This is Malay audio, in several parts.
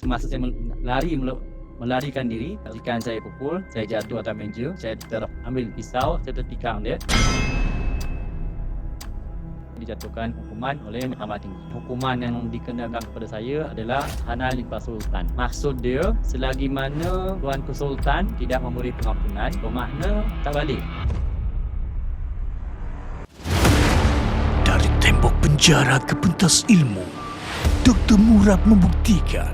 semasa saya melarikan diri, majikan saya pukul, saya jatuh atas meja, saya terambil pisau, saya tertikam dia. Dijatuhkan hukuman oleh Mahkamah Tinggi. Hukuman yang dikenakan kepada saya adalah tahanan limpah sultan. Maksud dia, selagi mana Tuanku Sultan tidak memberi pengampunan, bermakna tak balik. Dari tembok penjara ke pentas ilmu, Dr. Murad membuktikan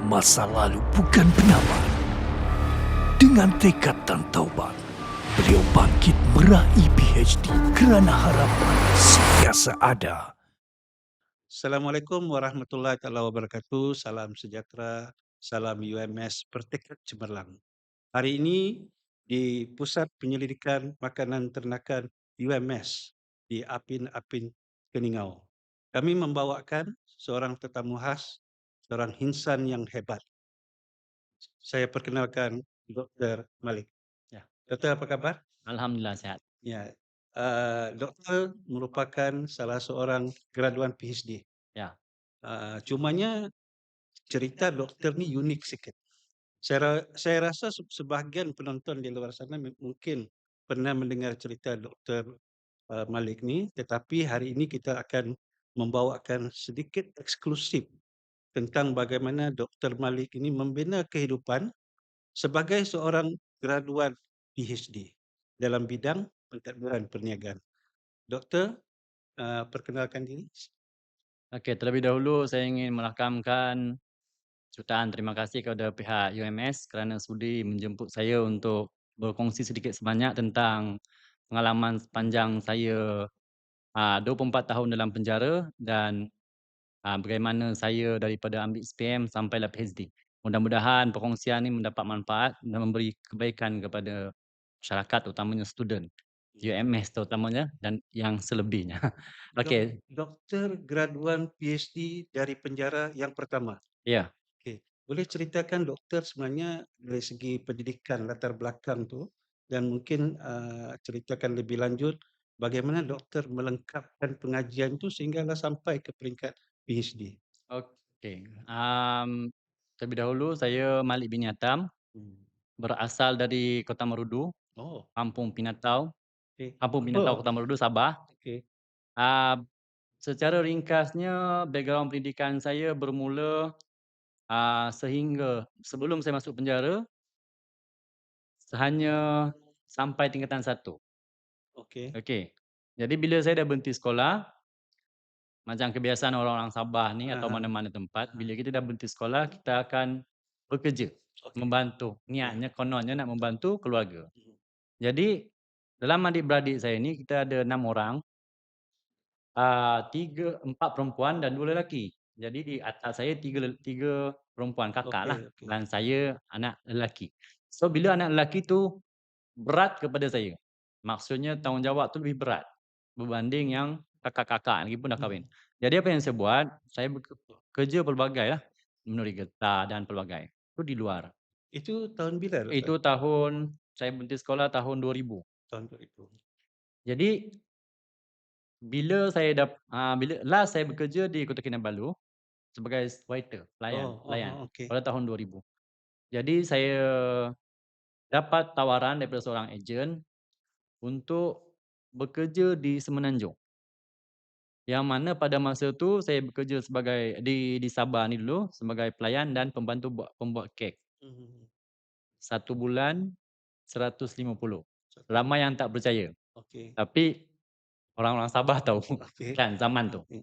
masa lalu bukan penamat. Dengan tekad dan taubat, beliau bangkit meraih PhD kerana harapan sentiasa ada. Assalamualaikum warahmatullahi wabarakatuh. Salam sejahtera, salam UMS Bertekad Cemerlang. Hari ini di Pusat Penyelidikan Makanan Ternakan UMS di Apin Keningau, kami membawakan seorang tetamu khas, seorang insan yang hebat. Saya perkenalkan Dr. Malik. Ya. Doktor, apa kabar? Alhamdulillah sehat. Ya, doktor merupakan salah seorang graduan PhD. Ya. Cumanya cerita doktor ni unik sikit. Saya rasa sebahagian penonton di luar sana mungkin pernah mendengar cerita Dr. Malik ni, tetapi hari ini kita akan membawakan sedikit eksklusif tentang bagaimana Dr. Malik ini membina kehidupan sebagai seorang graduan PhD dalam bidang pentadbiran perniagaan. Doktor, perkenalkan diri. Okey, terlebih dahulu saya ingin merakamkan jutaan terima kasih kepada pihak UMS kerana sudi menjemput saya untuk berkongsi sedikit sebanyak tentang pengalaman sepanjang saya 24 tahun dalam penjara dan bagaimana saya daripada ambil SPM sampailah PhD. Mudah-mudahan perkongsian ini mendapat manfaat dan memberi kebaikan kepada masyarakat terutamanya student, UMS terutamanya dan yang selebihnya. Okey, Doktor graduan PhD dari penjara yang pertama. ya. Okey, boleh ceritakan doktor sebenarnya dari segi pendidikan latar belakang tu dan mungkin ceritakan lebih lanjut bagaimana doktor melengkapkan pengajian tu sehinggalah sampai ke peringkat PhD. Okey, terlebih dahulu saya Malik bin Yatam, berasal dari Kota Marudu, Oh, Kampung Pinatau, okey. Kampung Pinatau, Kota Marudu, Sabah. Okey. Ah, Secara ringkasnya background pendidikan saya bermula sehingga sebelum saya masuk penjara, hanya sampai tingkatan 1. Okey. Okey. Jadi bila saya dah berhenti sekolah, macam kebiasaan orang-orang Sabah ni atau Aha. mana-mana tempat, bila kita dah berhenti sekolah, kita akan bekerja, Okey. membantu. Ya. Niatnya kononnya nak membantu keluarga. Mhm. Jadi dalam adik-beradik saya ni kita ada 6 orang, 4 perempuan dan 2 lelaki. Jadi di atas saya 3 perempuan, kakaklah, Okey, okey. dan saya anak lelaki. So bila anak lelaki tu berat kepada saya. Maksudnya tanggungjawab tu lebih berat berbanding yang kakak-kakak lagi pun dah kahwin. Mhm. Jadi apa yang saya buat, saya kerja pelbagai lah, menuri getah dan pelbagai. Itu di luar. Itu tahun bila, Itu doktor? tahun saya berhenti sekolah tahun 2000. Tahun 2000. Jadi bila last saya bekerja di Kota Kinabalu sebagai waiter, pelayan Okey. pada tahun 2000. Jadi saya dapat tawaran daripada seorang ejen untuk bekerja di Semenanjung. Yang mana pada masa tu saya bekerja sebagai di Sabah ni dulu sebagai pelayan dan pembantu pembuat kek. Mhm. 1 bulan 150. Satu. Ramai yang tak percaya. Okey. Tapi orang-orang Sabah tahu Okey. kan zaman tu. Okey.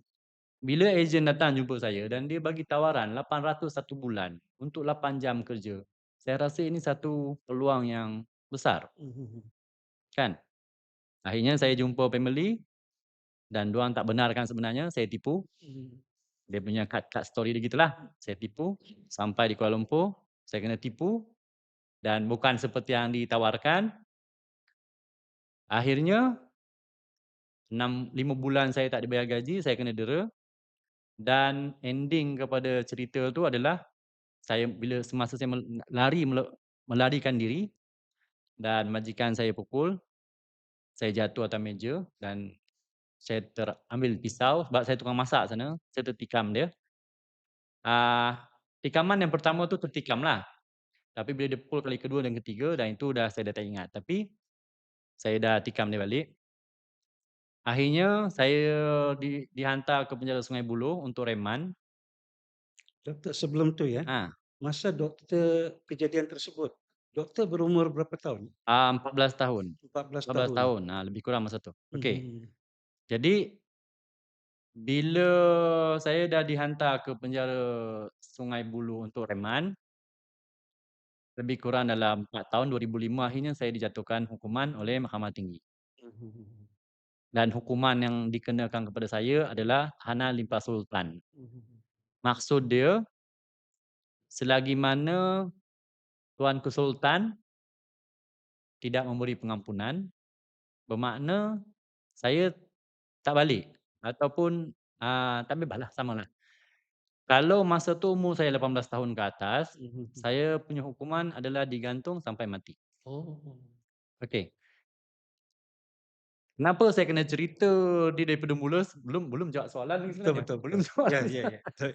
Bila ejen datang jumpa saya dan dia bagi tawaran 800 1 bulan untuk 8 jam kerja. Saya rasa ini satu peluang yang besar, Mhm. kan? Akhirnya saya jumpa family dan diorang tak benarkan sebenarnya saya tipu. Mhm. Dia punya cut story dia gitulah. Saya tipu sampai di Kuala Lumpur, saya kena tipu dan bukan seperti yang ditawarkan. Akhirnya 5 bulan saya tak dibayar gaji, saya kena dera dan ending kepada cerita tu adalah saya bila semasa saya melarikan diri dan majikan saya pukul, saya jatuh atas meja dan saya terambil pisau sebab saya tukang masak sana, saya tertikam dia. Ah Tikaman yang pertama tu tertikamlah, tapi bila dia pukul kali kedua dan ketiga dan itu saya dah tak ingat. Tapi saya dah tikam dia balik. Akhirnya saya dihantar ke penjara Sungai Buloh untuk reman. Doktor, sebelum tu ya, Ah, masa doktor kejadian tersebut, doktor berumur berapa tahun? 14 tahun. 14 14 tahun. tahun, lebih kurang masa tu. Okey. Mhm. Jadi bila saya dah dihantar ke penjara Sungai Buloh untuk reman, lebih kurang dalam 4 tahun, 2005 akhirnya saya dijatuhkan hukuman oleh Mahkamah Tinggi. Mhm. Dan hukuman yang dikenakan kepada saya adalah tahanan limpah sultan. Mhm. Maksud dia, selagi mana Tuanku Sultan tidak memberi pengampunan, bermakna saya tak balik ataupun, tak bebaslah, samalah. Kalau masa tu umur saya 18 tahun ke atas, Mhm. saya punya hukuman adalah digantung sampai mati. Oh. Okey. Kenapa saya kena cerita dia daripada mula belum belum jawab soalan lagi Betul sebenarnya, betul belum betul. Ya soalan. ya ya, betul.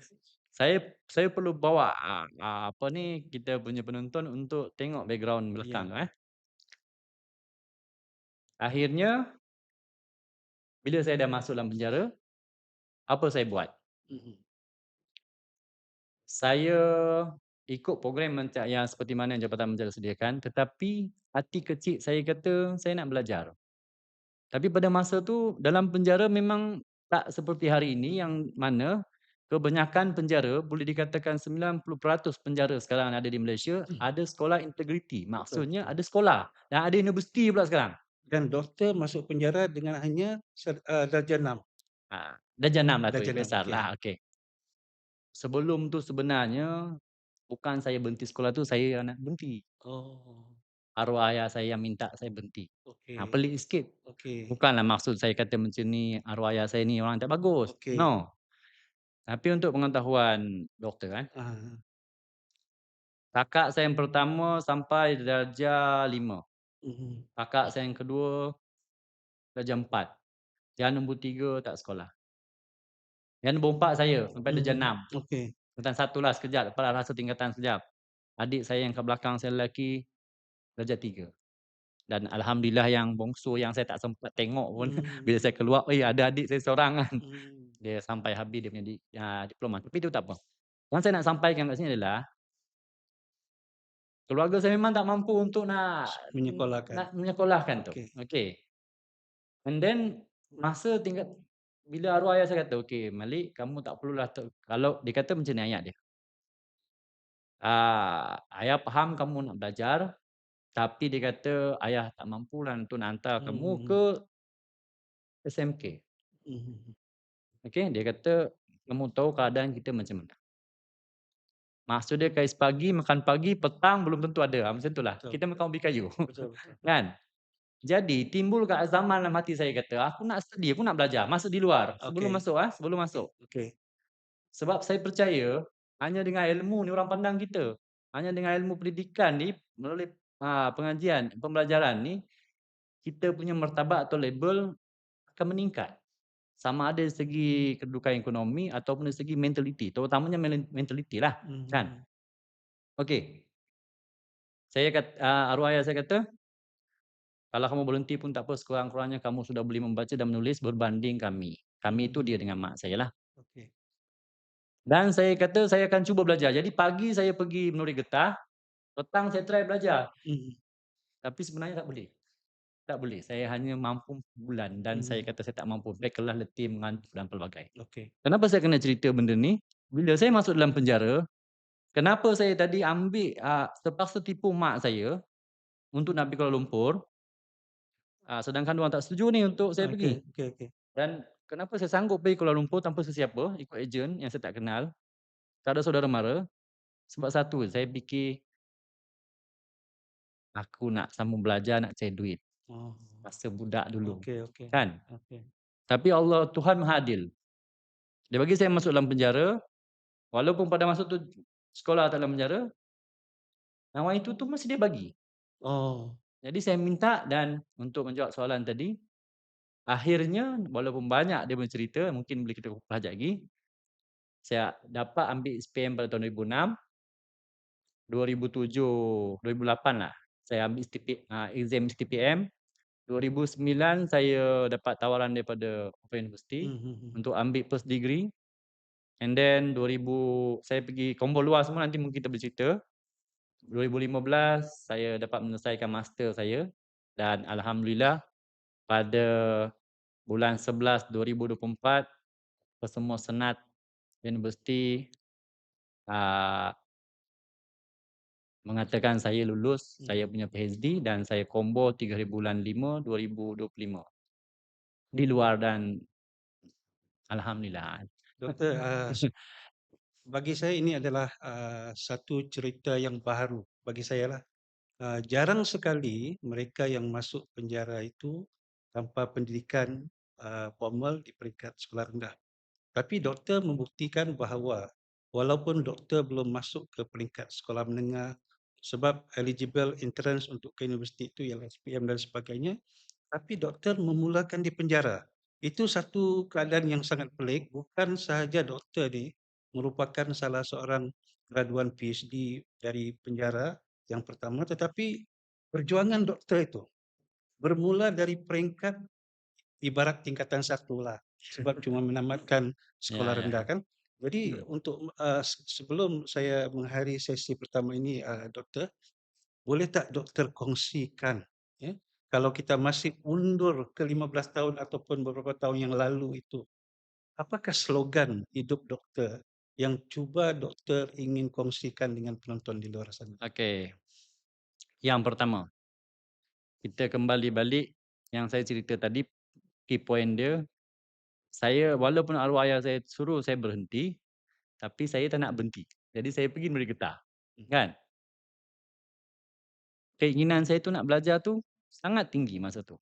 Saya perlu bawa, apa ni, kita punya penonton untuk tengok background belakang Ya. tu. Akhirnya bila saya dah masuk dalam penjara, apa saya buat? Mhm. Saya ikut program yang seperti mana yang Jabatan Penjara sediakan, tetapi hati kecil saya kata saya nak belajar. Tapi pada masa tu dalam penjara memang tak seperti hari ini yang mana kebanyakan penjara, boleh dikatakan 90% penjara sekarang ada di Malaysia ada sekolah integriti. Betul Maksudnya betul. ada sekolah dan ada universiti pula sekarang. Dan doktor masuk penjara dengan hanya darjah 6. Darjah 6 lah tu, Darjah 6, okey. biasalah, okey. Sebelum tu sebenarnya bukan saya berhenti sekolah tu, saya nak berhenti. Oh, Arwah ayah saya yang minta saya berhenti. okey. Pelik sikit. Okey. Bukanlah maksud saya kata macam ni, arwah ayah saya ni orang tak bagus, Okey. no. Tapi untuk pengetahuan doktor Ah. kakak saya yang pertama sampai darjah 5, Mhm. kakak saya yang kedua darjah 4, yang nombor 3 tak sekolah. Yang nombor 4 saya sampai darjah Mhm. 6, Okey. tingkatan 1 lah sekejap, lepaslah rasa tingkatan sekejap. Adik saya yang kat belakang saya lelaki darjah 3. Dan alhamdulillah yang bongsu yang saya tak sempat tengok pun bila Mmm. saya keluar, ada adik saya seorang kan. Mmm. Dia sampai habis dia punya diploma, tapi itu tak apa. Yang saya nak sampaikan kat sini adalah, keluarga saya memang tak mampu untuk Menyekolahkan. nak menyekolahkan tu, Okey. okey. And then masa tingkat bila arwah ayah saya kata, "Okey Malik, kamu tak perlulah kalau" dia kata macam ni ayat dia, "Ayah faham kamu nak belajar, tapi" dia kata, "ayah tak mampulah untuk nak hantar kamu ke Mhm. SMK." Mhm. Okey, dia kata, "Kamu tahu keadaan kita macam mana." Maksud dia kais pagi, makan pagi, petang belum tentu ada, macam itulah. Betul Kita betul. makan ubi kayu, Betul betul. kan. Jadi timbul kat zaman dalam hati saya kata, aku nak study, aku nak belajar, masa di luar, sebelum Okey. masuk sebelum Okey masuk. okey. Sebab saya percaya, hanya dengan ilmu ni orang pandang kita. Hanya dengan ilmu pendidikan ni, melalui, pengajian, pembelajaran ni, kita punya martabat atau label akan meningkat. Sama ada dari segi kedudukan ekonomi ataupun dari segi mentaliti, terutamanya mentaliti lah, kan. Mhm. Okey, arwah ayah saya kata, "Kalau kamu berhenti pun tak apa, sekurang-kurangnya kamu sudah boleh membaca dan menulis berbanding kami." Kami itu dia Mhm. dengan mak saya lah. Okey. Dan saya kata saya akan cuba belajar. Jadi pagi saya pergi menuri getah, petang saya try belajar. Mhm. Tapi sebenarnya tak boleh. Tak boleh, saya hanya mampu bulan dan saya Mhm. kata saya tak mampu, baik kelas, letih, mengantuk dan pelbagai. Okey. Kenapa saya kena cerita benda ni? Bila saya masuk dalam penjara, kenapa saya tadi ambil, terpaksa tipu mak saya untuk nak pergi Kuala Lumpur, sedangkan diorang tak setuju ni untuk saya Okey pergi. okey okey. Dan kenapa saya sanggup pergi Kuala Lumpur tanpa sesiapa, ikut ejen yang saya tak kenal, tak ada saudara mara, sebab satu, saya fikir aku nak sambung belajar, nak cari duit, Oh. masa budak dulu, Okey okey. kan. Okey. Tapi Allah Tuhan Maha Adil. Dia bagi saya masuk dalam penjara, walaupun pada masa tu sekolah tak dalam penjara, nawai itu masih dia bagi. Oh. Jadi saya minta dan untuk menjawab soalan tadi, akhirnya walaupun banyak dia punya cerita, mungkin boleh kita kupas sekejap lagi, Saya dapat ambil SPM pada tahun 2006, 2007, 2008 lah saya ambil exam STPM. 2009 saya dapat tawaran daripada Open University Hmm, hmm, hmm. untuk ambil first degree, and then 2000 saya pergi combo luar semua, nanti mungkin kita bercerita. 2015 saya dapat menyelesaikan master saya, dan alhamdulillah pada bulan 11 2024 semua senat universiti mengatakan saya lulus, saya Hmm. punya PhD, dan saya combo 3 bulan 5 2025 di luar, dan alhamdulillah. Doktor, bagi saya ini adalah satu cerita yang baharu bagi saya lah. Jarang sekali mereka yang masuk penjara itu tanpa pendidikan formal di peringkat sekolah rendah. Tapi doktor membuktikan bahawa walaupun doktor belum masuk ke peringkat sekolah menengah, sebab eligible entrance untuk ke universiti itu ialah SPM dan sebagainya, tapi doktor memulakan di penjara. Itu satu keadaan yang sangat pelik. Bukan sahaja doktor ni merupakan salah seorang graduan PhD dari penjara yang pertama, tetapi perjuangan doktor itu bermula dari peringkat ibarat tingkatan 1 lah, sebab cuma menamatkan Ya, sekolah ya, rendah ya. kan. Jadi untuk sebelum saya mengakhiri sesi pertama ini, doktor, boleh tak doktor kongsikan, ya, kalau kita masih undur ke 15 tahun ataupun beberapa tahun yang lalu itu, apakah slogan hidup doktor yang cuba doktor ingin kongsikan dengan penonton di luar sana? Okey, yang pertama, kita kembali balik yang saya cerita tadi, key point dia, saya walaupun arwah ayah saya suruh saya berhenti, tapi saya tak nak berhenti. Jadi saya pergi Negeri Getah, Mhm, kan. Keinginan saya tu nak belajar tu sangat tinggi masa tu,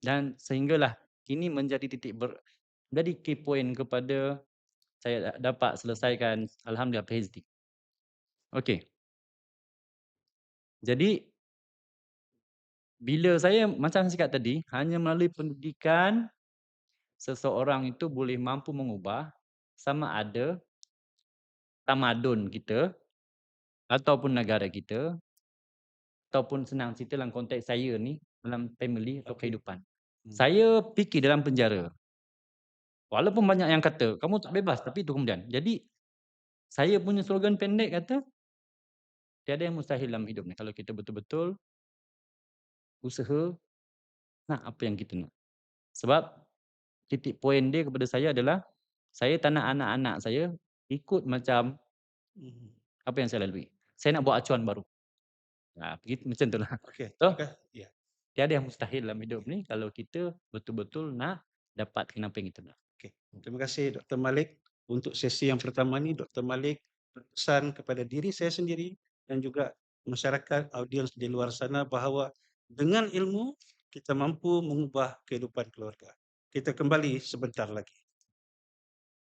dan sehinggalah ini menjadi jadi key point kepada saya dapat selesaikan alhamdulillah PhD. Okey, jadi bila saya macam saya cakap tadi, hanya melalui pendidikan seseorang itu boleh mampu mengubah sama ada tamadun kita ataupun negara kita, ataupun senang cerita dalam konteks saya ni, dalam family atau okey. kehidupan. Hmm, Saya fikir dalam penjara, walaupun banyak yang kata, "Kamu tak bebas," tapi itu kemudian. Jadi, saya punya slogan pendek kata, "Tiada yang mustahil dalam hidup ni, kalau kita betul-betul usaha nak apa yang kita nak." Sebab titik poin dia kepada saya adalah, saya tak nak anak-anak saya ikut macam mhm. apa yang saya lalui. Saya nak buat acuan baru. Macam tu lah. Okey, So, terima kasih. Ya. tiada yang mustahil dalam hidup ni kalau kita betul-betul nak dapatkan apa yang kita nak. Okey, terima kasih Dr. Malik. Untuk sesi yang pertama ni, Dr. Malik berpesan kepada diri saya sendiri dan juga masyarakat audiens di luar sana bahawa dengan ilmu kita mampu mengubah kehidupan keluarga. Kita kembali sebentar lagi.